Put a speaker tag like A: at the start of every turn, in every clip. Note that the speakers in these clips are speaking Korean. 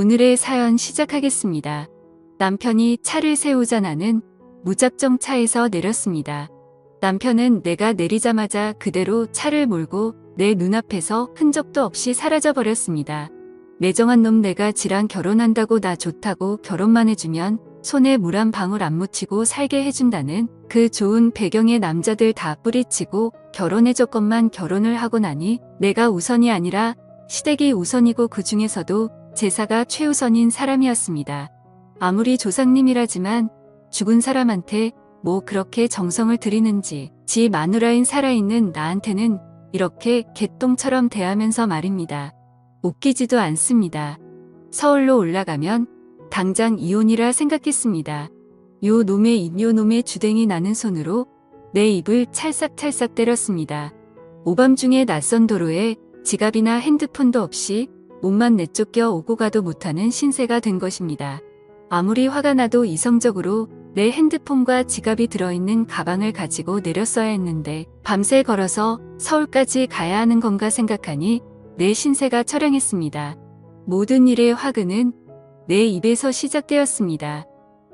A: 오늘의 사연 시작하겠습니다. 남편이 차를 세우자 나는 무작정 차에서 내렸습니다. 남편은 내가 내리자마자 그대로 차를 몰고 내 눈앞에서 흔적도 없이 사라져 버렸습니다. 매정한 놈, 내가 지랑 결혼한다고 나 좋다고 결혼만 해주면 손에 물 한 방울 안 묻히고 살게 해준다는 그 좋은 배경의 남자들 다 뿌리치고 결혼해줬건만 결혼을 하고 나니 내가 우선이 아니라 시댁이 우선이고 그 중에서도 제사가 최우선인 사람이었습니다. 아무리 조상님이라지만 죽은 사람한테 뭐 그렇게 정성을 들이는지 지 마누라인 살아있는 나한테는 이렇게 개똥처럼 대하면서 말입니다. 웃기지도 않습니다. 서울로 올라가면 당장 이혼이라 생각했습니다. 요 놈의 입, 요 놈의 주댕이 나는 손으로 내 입을 찰싹찰싹 때렸습니다. 오밤중에 낯선 도로에 지갑이나 핸드폰도 없이 몸만 내쫓겨 오고 가도 못하는 신세가 된 것입니다. 아무리 화가 나도 이성적으로 내 핸드폰과 지갑이 들어있는 가방을 가지고 내렸어야 했는데 밤새 걸어서 서울까지 가야 하는 건가 생각하니 내 신세가 처량했습니다. 모든 일의 화근은 내 입에서 시작되었습니다.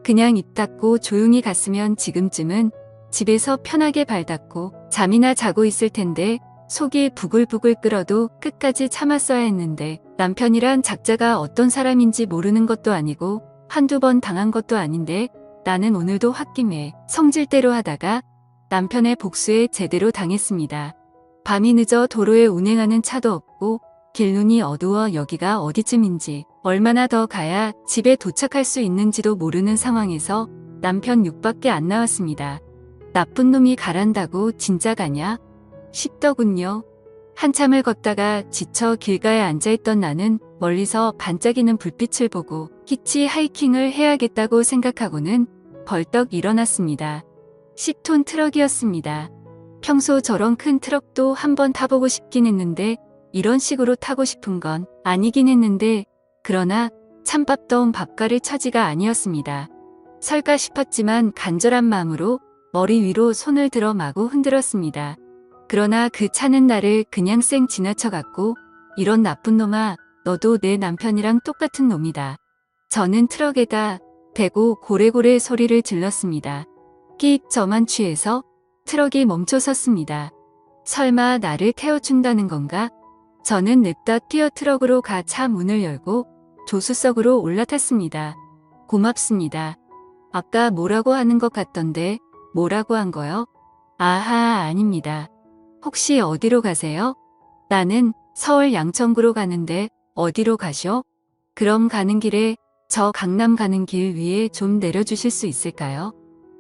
A: 그냥 입 닫고 조용히 갔으면 지금쯤은 집에서 편하게 발 닫고 잠이나 자고 있을 텐데 속이 부글부글 끓어도 끝까지 참았어야 했는데 남편이란 작자가 어떤 사람인지 모르는 것도 아니고 한두 번 당한 것도 아닌데 나는 오늘도 홧김에 성질대로 하다가 남편의 복수에 제대로 당했습니다. 밤이 늦어 도로에 운행하는 차도 없고 길눈이 어두워 여기가 어디쯤인지 얼마나 더 가야 집에 도착할 수 있는지도 모르는 상황에서 남편 욕밖에 안 나왔습니다. 나쁜 놈이 가란다고 진짜 가냐? 싶더군요. 한참을 걷다가 지쳐 길가에 앉아있던 나는 멀리서 반짝이는 불빛을 보고 히치하이킹을 해야겠다고 생각하고는 벌떡 일어났습니다. 10톤 트럭이었습니다. 평소 저런 큰 트럭도 한번 타보고 싶긴 했는데 이런 식으로 타고 싶은 건 아니긴 했는데 그러나 찬밥 더운 밥가를 처지가 아니었습니다. 설까 싶었지만 간절한 마음으로 머리 위로 손을 들어 마구 흔들었습니다. 그러나 그 차는 나를 그냥 쌩 지나쳐갔고 이런 나쁜 놈아, 너도 내 남편이랑 똑같은 놈이다. 저는 트럭에다 대고 고래고래 소리를 질렀습니다. 끼익, 저만 취해서 트럭이 멈춰 섰습니다. 설마 나를 태워준다는 건가? 저는 냅다 뛰어 트럭으로 가 차 문을 열고 조수석으로 올라탔습니다. 고맙습니다. 아까 뭐라고 하는 것 같던데 뭐라고 한 거요? 아하, 아닙니다. 혹시 어디로 가세요? 나는 서울 양천구로 가는데 어디로 가셔? 그럼 가는 길에 저 강남 가는 길 위에 좀 내려주실 수 있을까요?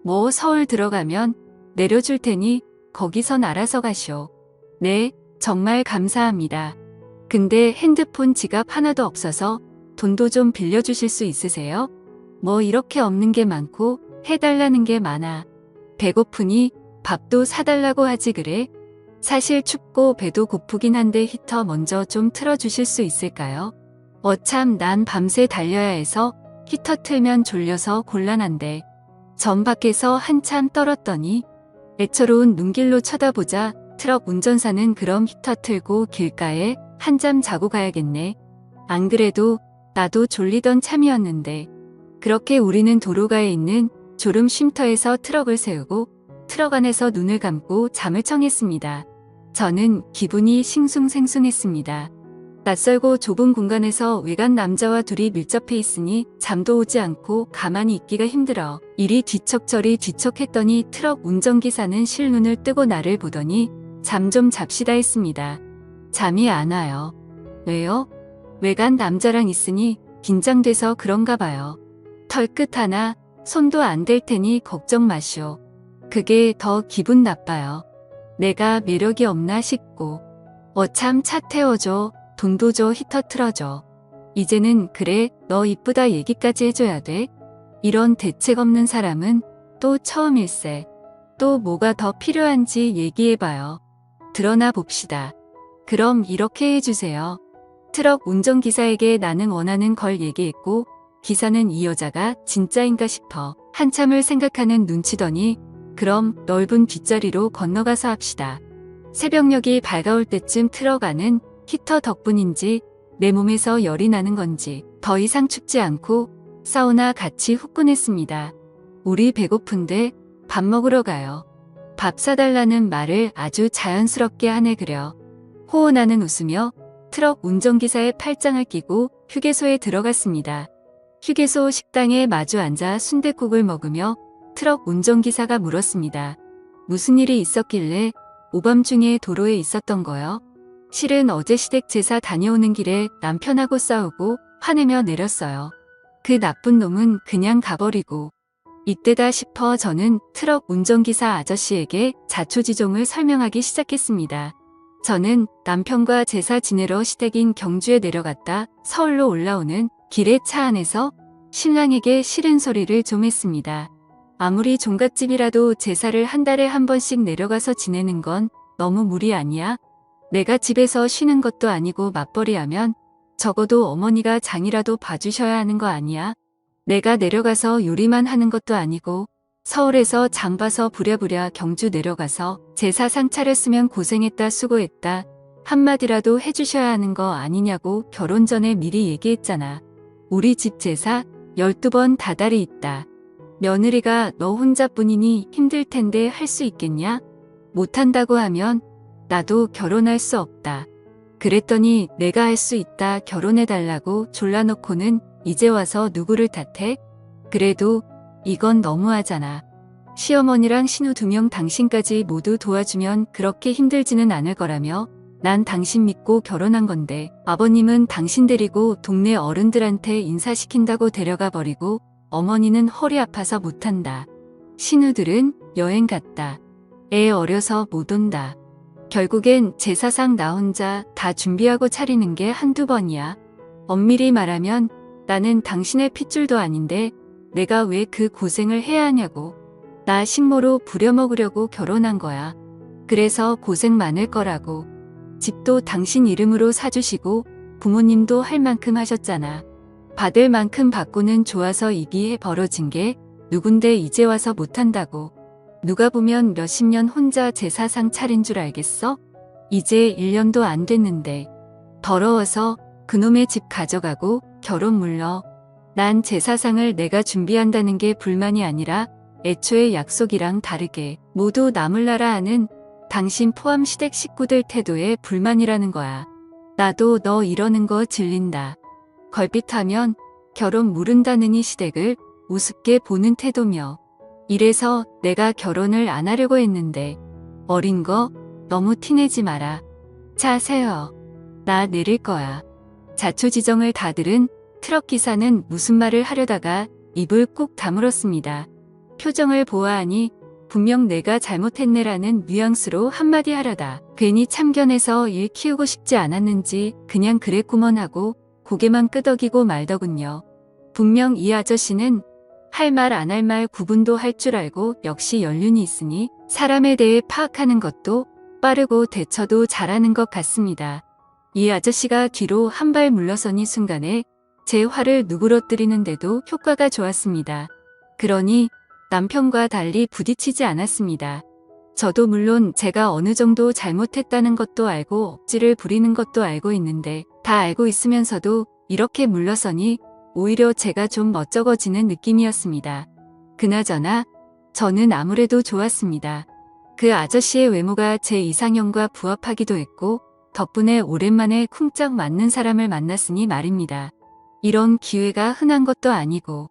A: 뭐 서울 들어가면 내려줄 테니 거기선 알아서 가시오. 네, 정말 감사합니다. 근데 핸드폰, 지갑 하나도 없어서 돈도 좀 빌려주실 수 있으세요? 뭐 이렇게 없는 게 많고 해달라는 게 많아. 배고프니 밥도 사달라고 하지 그래? 사실 춥고 배도 고프긴 한데 히터 먼저 좀 틀어주실 수 있을까요? 참, 난 밤새 달려야 해서 히터 틀면 졸려서 곤란한데. 전 밖에서 한참 떨었더니 애처로운 눈길로 쳐다보자 트럭 운전사는 그럼 히터 틀고 길가에 한잠 자고 가야겠네. 안 그래도 나도 졸리던 참이었는데. 그렇게 우리는 도로가에 있는 졸음 쉼터에서 트럭을 세우고 트럭 안에서 눈을 감고 잠을 청했습니다. 저는 기분이 싱숭생숭했습니다. 낯설고 좁은 공간에서 외간 남자와 둘이 밀접해 있으니 잠도 오지 않고 가만히 있기가 힘들어 이리 뒤척저리 뒤척했더니 트럭 운전기사는 실눈을 뜨고 나를 보더니 잠 좀 잡시다 했습니다. 잠이 안 와요. 왜요? 외간 남자랑 있으니 긴장돼서 그런가 봐요. 털끝 하나 손도 안 댈 테니 걱정 마시오. 그게 더 기분 나빠요. 내가 매력이 없나 싶고. 참, 차 태워줘. 돈도 줘. 히터 틀어줘. 이제는 그래, 너 이쁘다 얘기까지 해줘야 돼? 이런 대책 없는 사람은 또 처음일세. 또 뭐가 더 필요한지 얘기해봐요. 드러나 봅시다. 그럼 이렇게 해주세요. 트럭 운전기사에게 나는 원하는 걸 얘기했고 기사는 이 여자가 진짜인가 싶어 한참을 생각하는 눈치더니 그럼 넓은 뒷자리로 건너가서 합시다. 새벽녘이 밝아올 때쯤 트럭 안은 히터 덕분인지 내 몸에서 열이 나는 건지 더 이상 춥지 않고 사우나 같이 후끈했습니다. 우리 배고픈데 밥 먹으러 가요. 밥 사달라는 말을 아주 자연스럽게 하네 그려. 호은아는 웃으며 트럭 운전기사의 팔짱을 끼고 휴게소에 들어갔습니다. 휴게소 식당에 마주 앉아 순댓국을 먹으며 트럭 운전기사가 물었습니다. 무슨 일이 있었길래 오밤중에 도로에 있었던 거요? 실은 어제 시댁 제사 다녀오는 길에 남편하고 싸우고 화내며 내렸어요. 그 나쁜 놈은 그냥 가버리고. 이때다 싶어 저는 트럭 운전기사 아저씨에게 자초지종을 설명하기 시작했습니다. 저는 남편과 제사 지내러 시댁인 경주에 내려갔다 서울로 올라오는 길에 차 안에서 신랑에게 싫은 소리를 좀 했습니다. 아무리 종갓집이라도 제사를 한 달에 한 번씩 내려가서 지내는 건 너무 무리 아니야? 내가 집에서 쉬는 것도 아니고 맞벌이하면 적어도 어머니가 장이라도 봐주셔야 하는 거 아니야? 내가 내려가서 요리만 하는 것도 아니고 서울에서 장 봐서 부랴부랴 경주 내려가서 제사상 차렸으면 고생했다 수고했다 한마디라도 해주셔야 하는 거 아니냐고 결혼 전에 미리 얘기했잖아. 우리 집 제사 12번 다달이 있다. 며느리가 너 혼자뿐이니 힘들 텐데 할 수 있겠냐? 못한다고 하면 나도 결혼할 수 없다. 그랬더니 내가 할 수 있다 결혼해달라고 졸라놓고는 이제 와서 누구를 탓해? 그래도 이건 너무하잖아. 시어머니랑 신우 2명 당신까지 모두 도와주면 그렇게 힘들지는 않을 거라며 난 당신 믿고 결혼한 건데 아버님은 당신 데리고 동네 어른들한테 인사시킨다고 데려가 버리고 어머니는 허리 아파서 못한다. 신우들은 여행 갔다. 애 어려서 못 온다. 결국엔 제사상 나 혼자 다 준비하고 차리는 게 한두 번이야. 엄밀히 말하면 나는 당신의 핏줄도 아닌데 내가 왜 그 고생을 해야 하냐고. 나 식모로 부려먹으려고 결혼한 거야. 그래서 고생 많을 거라고. 집도 당신 이름으로 사주시고 부모님도 할 만큼 하셨잖아. 받을 만큼 받고는 좋아서 이기에 벌어진 게 누군데 이제 와서 못한다고. 누가 보면 몇십 년 혼자 제사상 차린 줄 알겠어? 이제 1년도 안 됐는데. 더러워서 그놈의 집 가져가고 결혼 물러. 난 제사상을 내가 준비한다는 게 불만이 아니라 애초에 약속이랑 다르게 모두 나몰라라 하는 당신 포함 시댁 식구들 태도에 불만이라는 거야. 나도 너 이러는 거 질린다. 걸핏하면 결혼 무른다느니 시댁을 우습게 보는 태도며. 이래서 내가 결혼을 안 하려고 했는데 어린 거 너무 티내지 마라. 차 세워. 나 내릴 거야. 자초지정을 다 들은 트럭 기사는 무슨 말을 하려다가 입을 꾹 다물었습니다. 표정을 보아하니 분명 내가 잘못했네라는 뉘앙스로 한마디 하려다 괜히 참견해서 일 키우고 싶지 않았는지 그냥 그랬구먼 하고 고개만 끄덕이고 말더군요. 분명 이 아저씨는 할 말 안 할 말 구분도 할 줄 알고 역시 연륜이 있으니 사람에 대해 파악하는 것도 빠르고 대처도 잘하는 것 같습니다. 이 아저씨가 뒤로 한 발 물러서니 순간에 제 화를 누그러뜨리는데도 효과가 좋았습니다. 그러니 남편과 달리 부딪히지 않았습니다. 저도 물론 제가 어느 정도 잘못했다는 것도 알고 억지를 부리는 것도 알고 있는데 다 알고 있으면서도 이렇게 물러서니 오히려 제가 좀 멋쩍어지는 느낌이었습니다. 그나저나 저는 아무래도 좋았습니다. 그 아저씨의 외모가 제 이상형과 부합하기도 했고 덕분에 오랜만에 쿵짝 맞는 사람을 만났으니 말입니다. 이런 기회가 흔한 것도 아니고.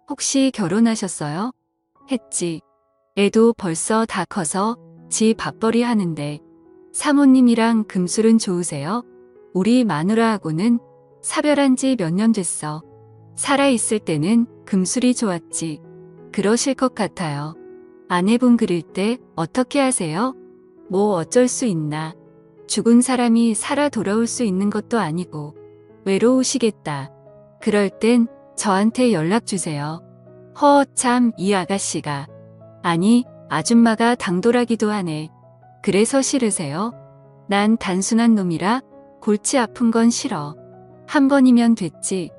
A: 혹시 결혼하셨어요? 했지. 애도 벌써 다 커서 지 밥벌이 하는데. 사모님이랑 금술은 좋으세요? 우리 마누라하고는 사별한 지 몇 년 됐어. 살아있을 때는 금술이 좋았지. 그러실 것 같아요. 아내분 그릴 때 어떻게 하세요? 뭐 어쩔 수 있나. 죽은 사람이 살아 돌아올 수 있는 것도 아니고. 외로우시겠다. 그럴 땐 저한테 연락 주세요. 참, 이 아가씨가. 아니, 아줌마가 당돌하기도 하네. 그래서 싫으세요? 난 단순한 놈이라 골치 아픈 건 싫어. 한 번이면 됐지.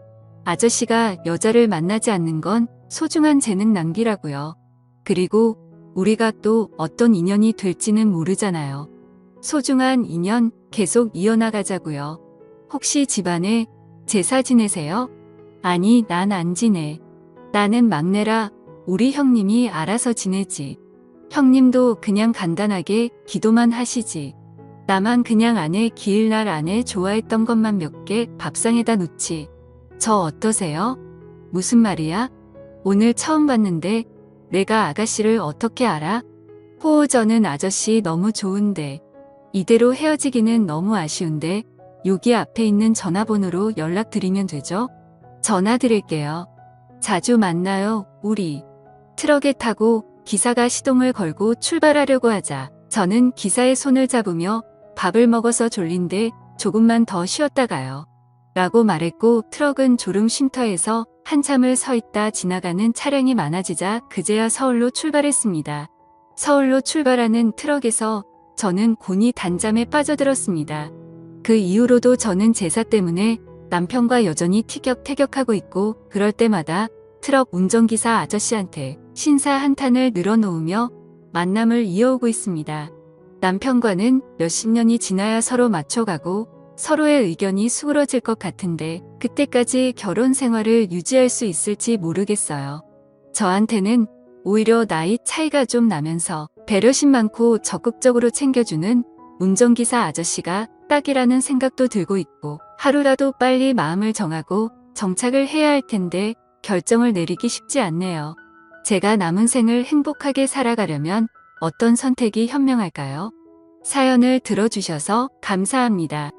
A: 아저씨가 여자를 만나지 않는 건 소중한 재능 낭비라고요. 그리고 우리가 또 어떤 인연이 될지는 모르잖아요. 소중한 인연 계속 이어나가자고요. 혹시 집안에 제사 지내세요? 아니, 난 안 지내. 나는 막내라 우리 형님이 알아서 지내지. 형님도 그냥 간단하게 기도만 하시지. 나만 그냥 아내 기일날 아내 좋아했던 것만 몇 개 밥상에다 놓지. 저 어떠세요? 무슨 말이야? 오늘 처음 봤는데 내가 아가씨를 어떻게 알아? 저는 아저씨 너무 좋은데. 이대로 헤어지기는 너무 아쉬운데 여기 앞에 있는 전화번호로 연락드리면 되죠? 전화 드릴게요. 자주 만나요, 우리. 트럭에 타고 기사가 시동을 걸고 출발하려고 하자 저는 기사의 손을 잡으며 밥을 먹어서 졸린데 조금만 더 쉬었다 가요. 라고 말했고 트럭은 졸음 쉼터에서 한참을 서 있다 지나가는 차량이 많아지자 그제야 서울로 출발했습니다. 서울로 출발하는 트럭에서 저는 곤히 단잠에 빠져들었습니다. 그 이후로도 저는 제사 때문에 남편과 여전히 티격태격하고 있고 그럴 때마다 트럭 운전기사 아저씨한테 신사 한탄을 늘어놓으며 만남을 이어오고 있습니다. 남편과는 몇십 년이 지나야 서로 맞춰가고 서로의 의견이 수그러질 것 같은데 그때까지 결혼 생활을 유지할 수 있을지 모르겠어요. 저한테는 오히려 나이 차이가 좀 나면서 배려심 많고 적극적으로 챙겨주는 운전기사 아저씨가 딱이라는 생각도 들고 있고 하루라도 빨리 마음을 정하고 정착을 해야 할 텐데 결정을 내리기 쉽지 않네요. 제가 남은 생을 행복하게 살아가려면 어떤 선택이 현명할까요? 사연을 들어주셔서 감사합니다.